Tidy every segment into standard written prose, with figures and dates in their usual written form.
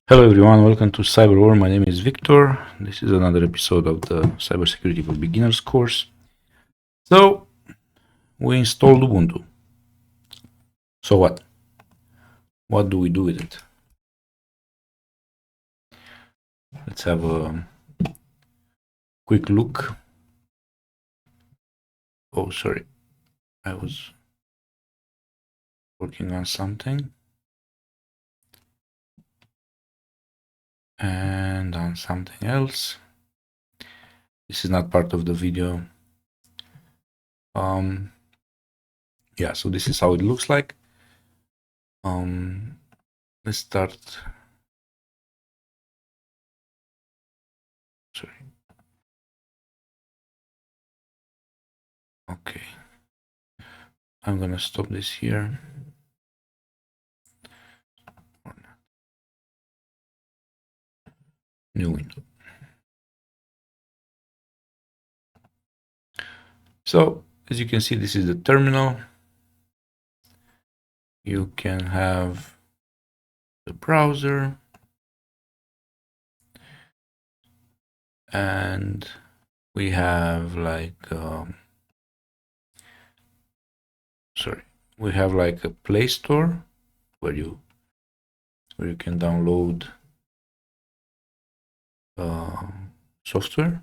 Hello everyone, welcome to Cyber. My name is Victor. This is another episode of the Cybersecurity for Beginners course. So, we installed Ubuntu. So what? What do we do with it? Let's have a quick look. Oh, sorry. I was working on something. And on something else. This is not part of the video. Yeah, so this is how it looks like. Let's start. Sorry. Okay. I'm gonna stop this here. New window. So, as you can see, this is the terminal. You can have the browser and we have like we have like a Play Store where you can download software.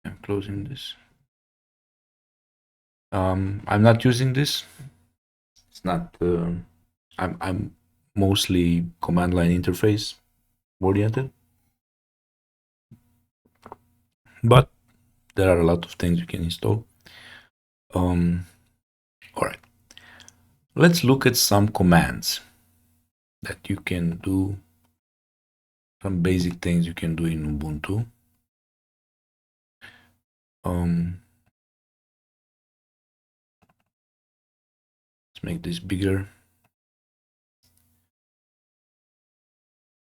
I'm closing this. I'm not using this. It's not. I'm mostly command line interface oriented, but there are a lot of things you can install. All right, let's look at some commands that you can do, some basic things you can do in Ubuntu. Let's make this bigger.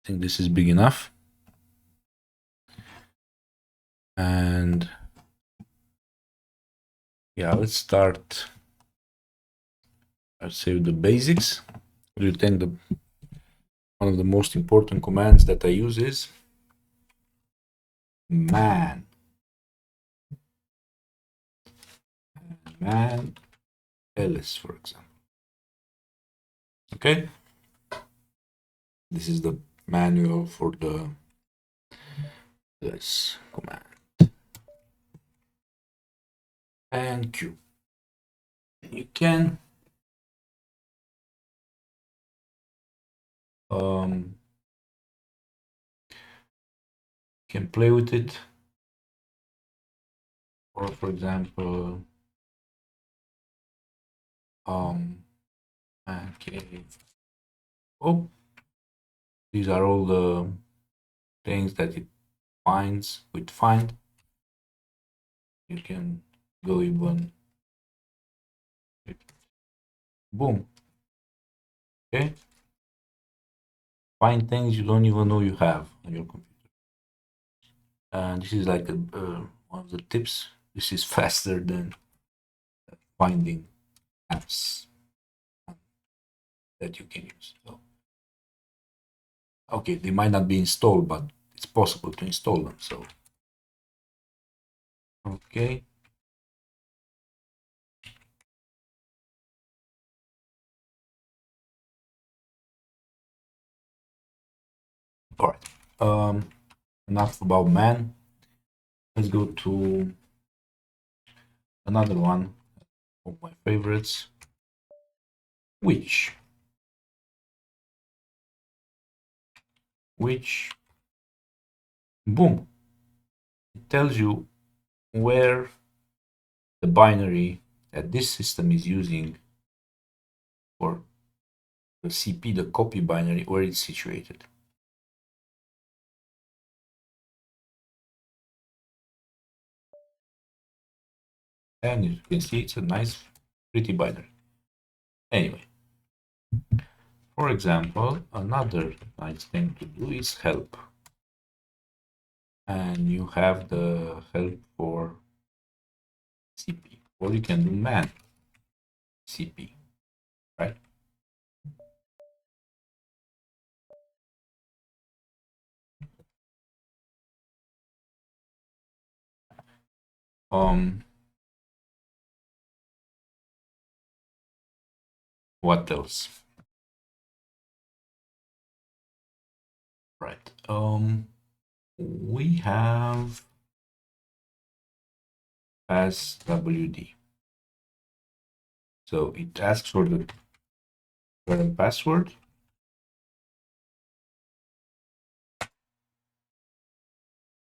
I think this is big enough. And yeah, let's start. I'll say the basics. You think one of the most important commands that I use is man ls, for example. Okay, this is the manual for the this command. And q. You can play with it, or for example, okay. Oh, these are all the things that it finds with find. You can go even boom. Okay, find things you don't even know you have on your computer. And this is like one of the tips. This is faster than finding apps that you can use. So, okay, they might not be installed, but it's possible to install them. So, okay. All right. Enough about man. Let's go to another one of my favorites, which boom, it tells you where the binary that this system is using for the CP, the copy binary, where it's situated. And you can see it's a nice, pretty binary. Anyway, for example, another nice thing to do is help. And you have the help for CP, or you can do man CP, right? Um, what else? Right. We have passwd. So it asks for the current password,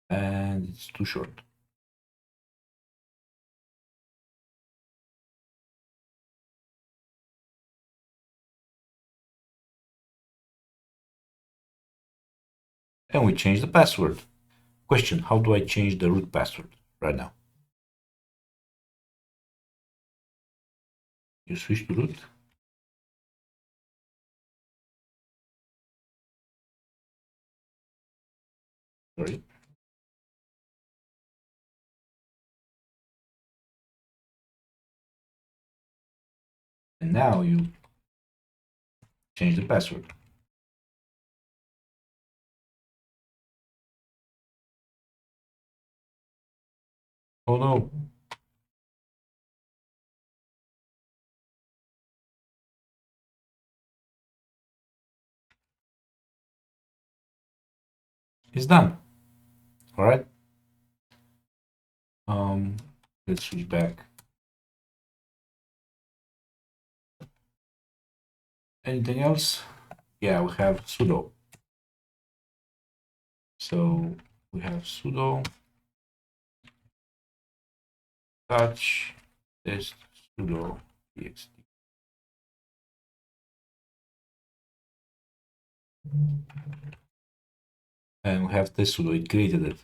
and it's too short. And we change the password. Question, how do I change the root password right now? You switch to root. Sorry. And now you change the password. Oh no. It's done. All right. Um, let's switch back. Anything else? Yeah, we have sudo. So we have sudo touch test sudo txt. And we have test sudo, it created it.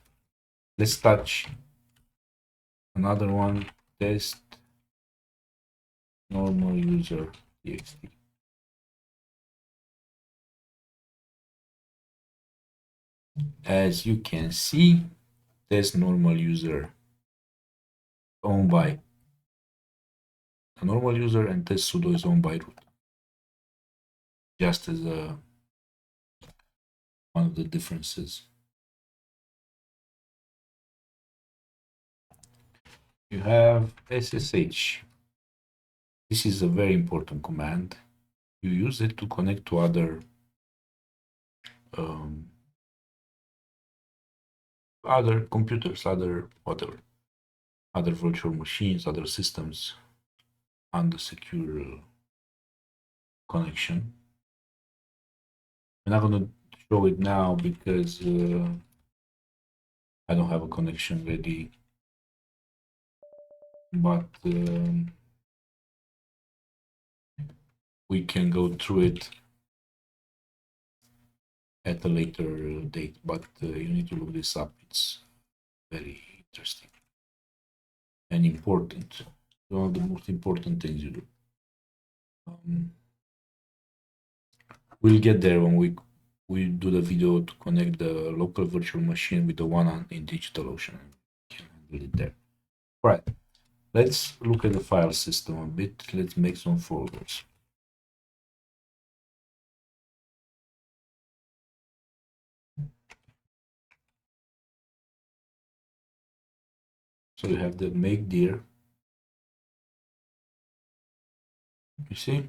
Let's touch another one, test normal user txt. As you can see, test normal user owned by a normal user and test sudo is owned by root. Just as one of the differences. You have SSH. This is a very important command. You use it to connect to other computers, other whatever, other virtual machines, other systems on the secure connection. I'm not going to show it now because I don't have a connection ready, but we can go through it at a later date, but you need to look this up. It's very interesting and important. One of the most important things you do. We'll get there when we do the video to connect the local virtual machine with the one in DigitalOcean. We can handle it there. All right, let's look at the file system a bit. Let's make some folders. So you have the make dir. You see?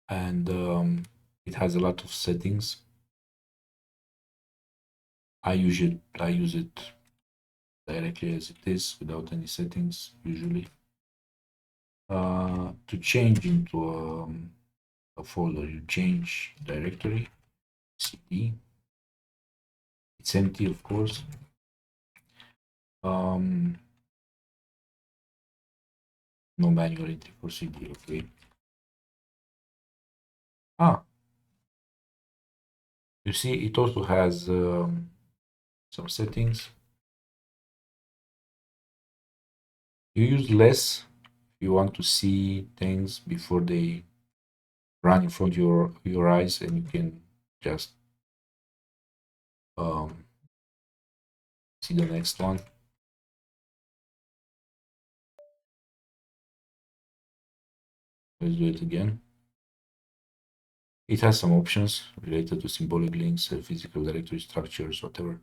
And it has a lot of settings. I use it directly as it is without any settings usually. To change into a folder, you change directory, cd. It's empty, of course. No manual entry for cd. Okay. You see, it also has some settings. You use less if you want to see things before they run in front of your eyes, and you can just see the next one. Let's do it again. It has some options related to symbolic links, physical directory structures, whatever.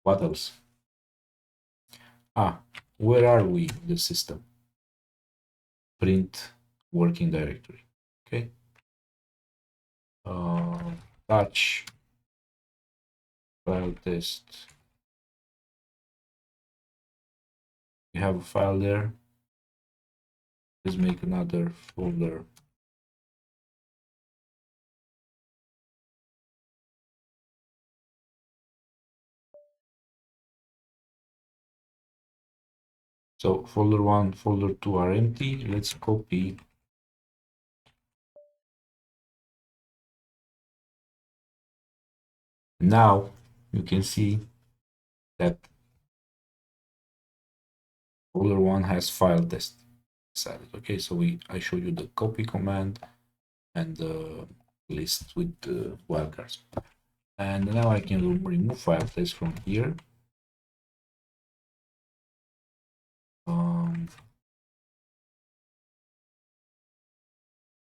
What else? Where are we in the system? Print working directory. Okay. Touch file test. We have a file there. Let's make another folder. So folder 1, folder 2 are empty. Let's copy. Now you can see that folder 1 has file test inside it. Okay, so I showed you the copy command and the list with the wildcards. And now I can remove file test from here.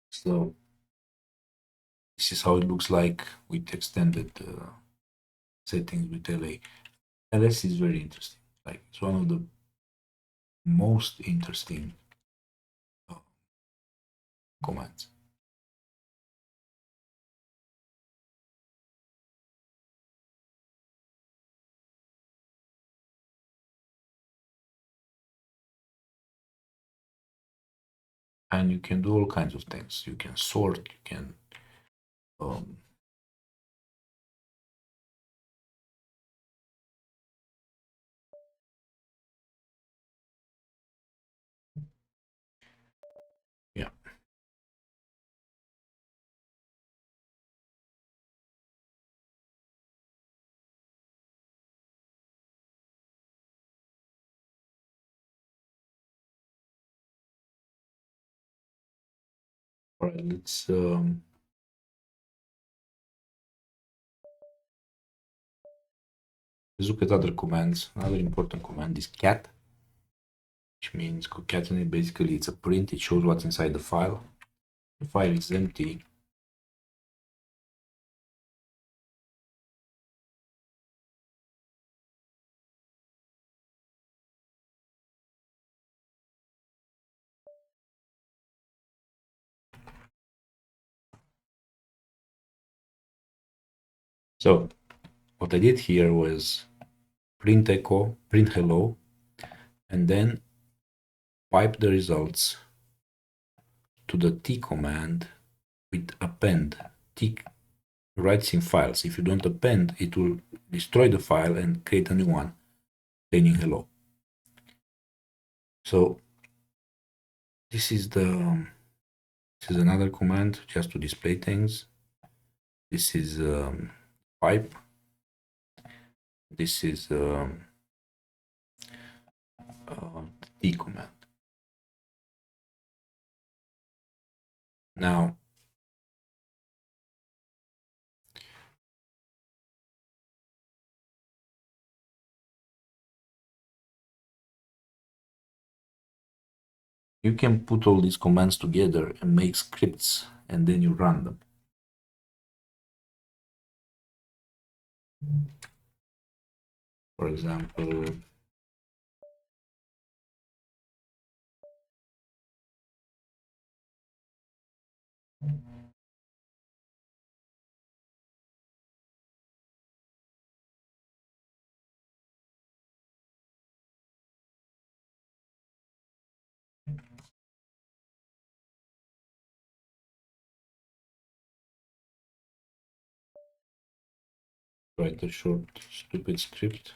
So this is how it looks like with extended settings with LA. LS is very interesting. Like it's one of the most interesting commands. And you can do all kinds of things. You can sort, you can yeah. All right, let's look at other commands. Another important command is cat, which means concatenate. Basically, it's a print. It shows what's inside the file. The file is empty. So what I did here was print echo, print hello, and then pipe the results to the T command with append. T writes in files. If you don't append, it will destroy the file and create a new one containing hello. So this is another command just to display things. This is pipe. This is T command. Now you can put all these commands together and make scripts, and then you run them. For example, write a short, stupid script.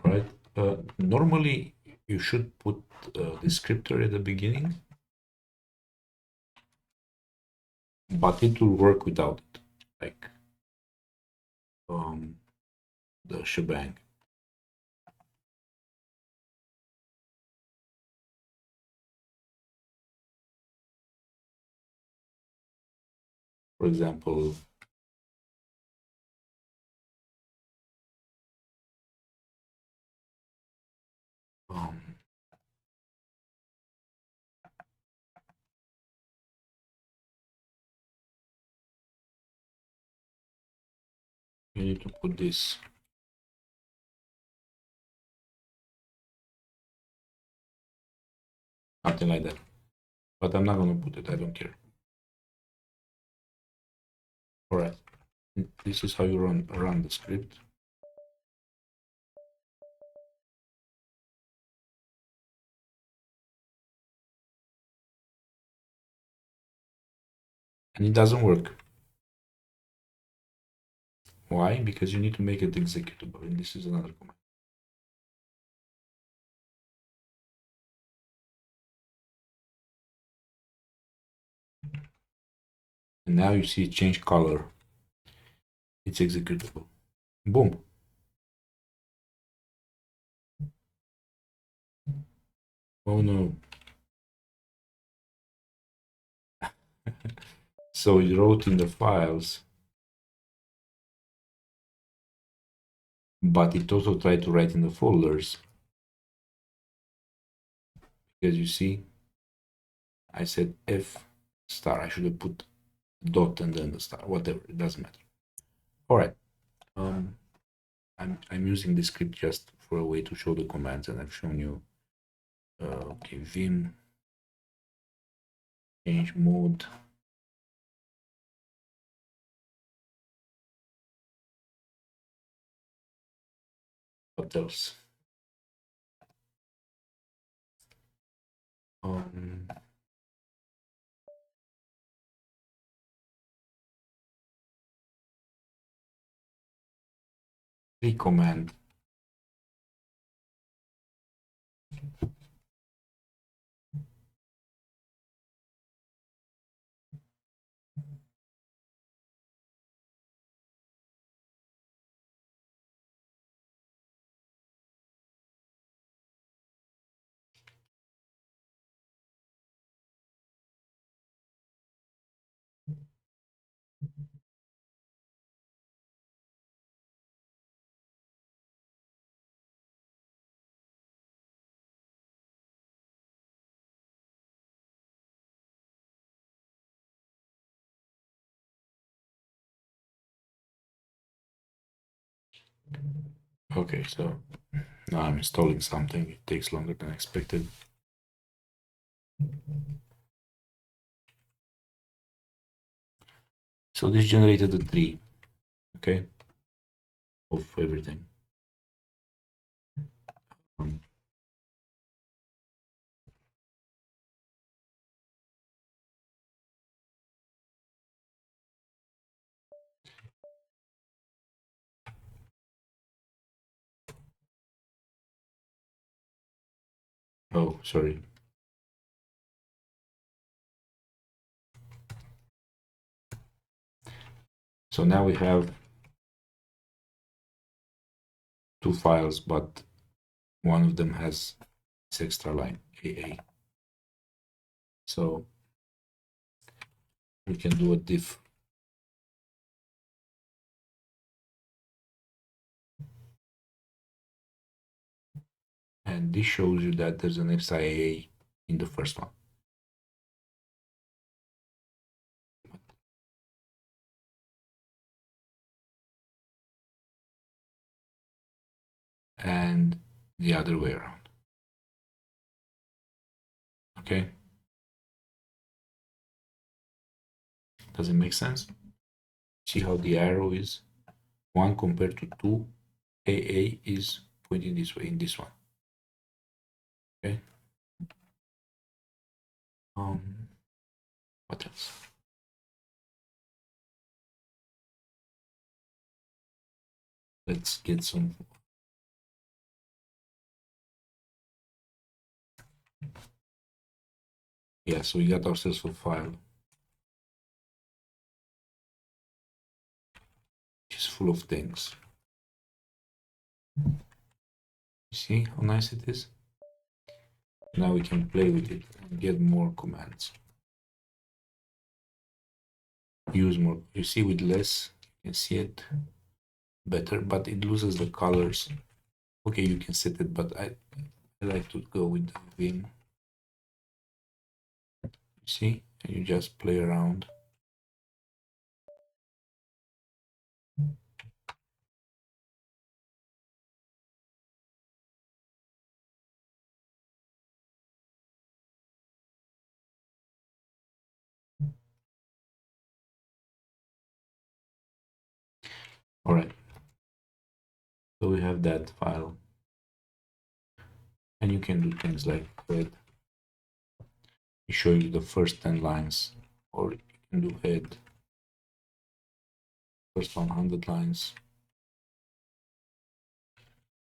Right? Normally, you should put the descriptor at the beginning, but it will work without it, like the shebang. For example, you need to put this. Something like that. But I'm not going to put it, I don't care. All right, this is how you run the script. And it doesn't work. Why? Because you need to make it executable, and this is another command. And now you see it change color. It's executable. Boom. Oh no. So it wrote in the files, but it also tried to write in the folders. Because you see, I said F star. I should have put dot and then the star. Whatever, it doesn't matter. All right. I'm using this script just for a way to show the commands, and I've shown you. Okay, vim change mode. What else? Recommand. Okay, so now I'm installing something. It takes longer than expected. So this generated a tree, okay, of everything. Oh, sorry. So now we have two files, but one of them has this extra line, AA. So we can do a diff. And this shows you that there's an extra AA in the first one. And the other way around. Okay? Does it make sense? See how the arrow is 1 compared to 2. AA is pointing this way in this one. Okay? What else? Let's get some. Yeah, so we got ourselves a file which is full of things. You see how nice it is? Now we can play with it and get more commands. Use more. You see, with less, you can see it better, but it loses the colors. Okay, you can set it, but I like to go with the Vim. You see, and you just play around. All right, so we have that file, and you can do things like head. It shows you the first 10 lines, or you can do head, first 100 lines,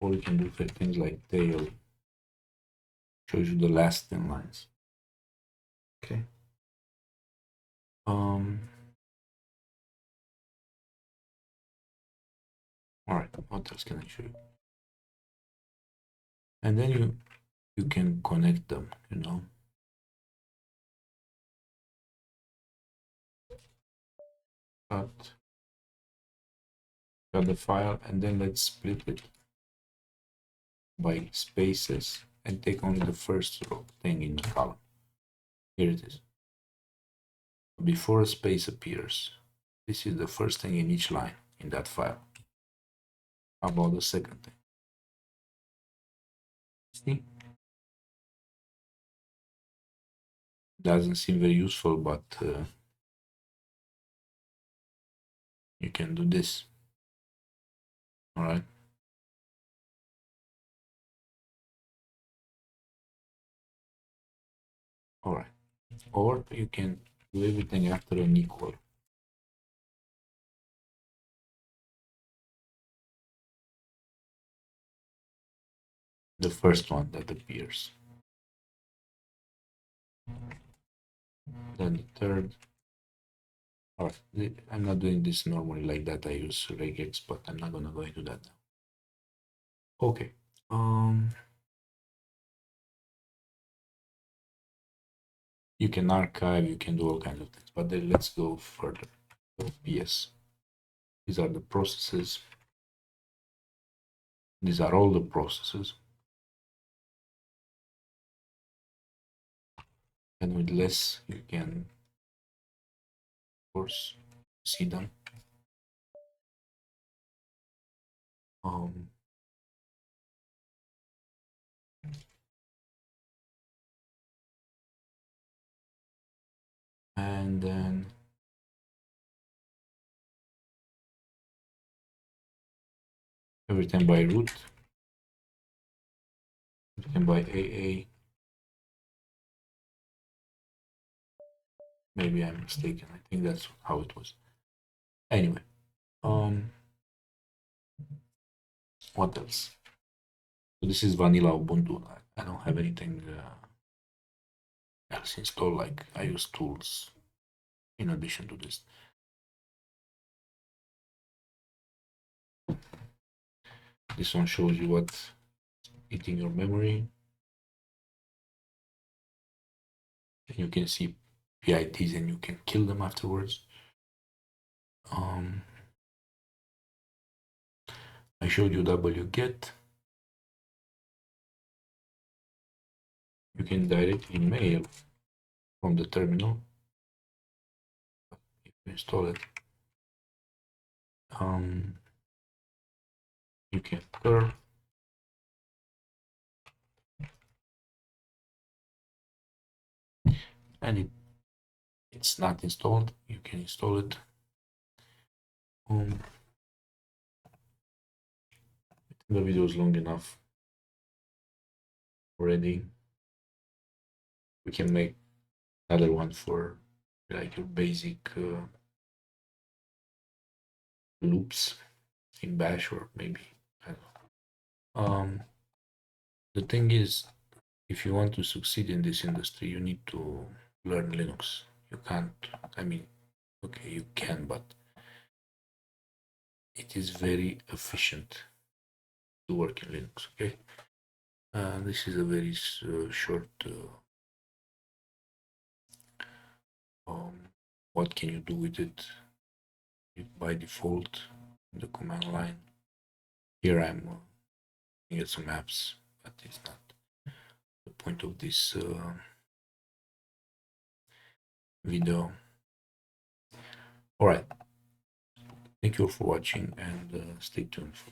or you can do things like tail, shows you the last 10 lines. Okay. All right, what else can I show you? And then you can connect them, cut the file, and then let's split it by spaces and take only the first thing in the column. Here it is. Before a space appears, this is the first thing in each line in that file. How about the second thing? See? Doesn't seem very useful, but you can do this. All right. All right. Or you can do everything after an equal. The first one that appears. Then the third. All right. I'm not doing this normally like that. I use regex, but I'm not gonna go into that now. Okay. You can archive, you can do all kinds of things, but then let's go further. PS. These are the processes. These are all the processes. And with less, you can, of course, see them. And then everything by root, everything by AA. Maybe I'm mistaken. I think that's how it was. Anyway, what else? So this is vanilla Ubuntu. I don't have anything else installed. Like I use tools in addition to this. This one shows you what's eating your memory. And you can see PIDs and you can kill them afterwards. I showed you wget. You can directly mail from the terminal if you install it. You can curl. And it's not installed. You can install it. The video is long enough already. We can make another one for like your basic loops in Bash, or maybe I don't know. The thing is, if you want to succeed in this industry, you need to learn Linux. You can't, I mean, okay, you can, but it is very efficient to work in Linux. Okay, this is a very short. What can you do with it? By default, in the command line. Here I'm looking at some apps, but it's not the point of this video. All right. Thank you all for watching, and stay tuned for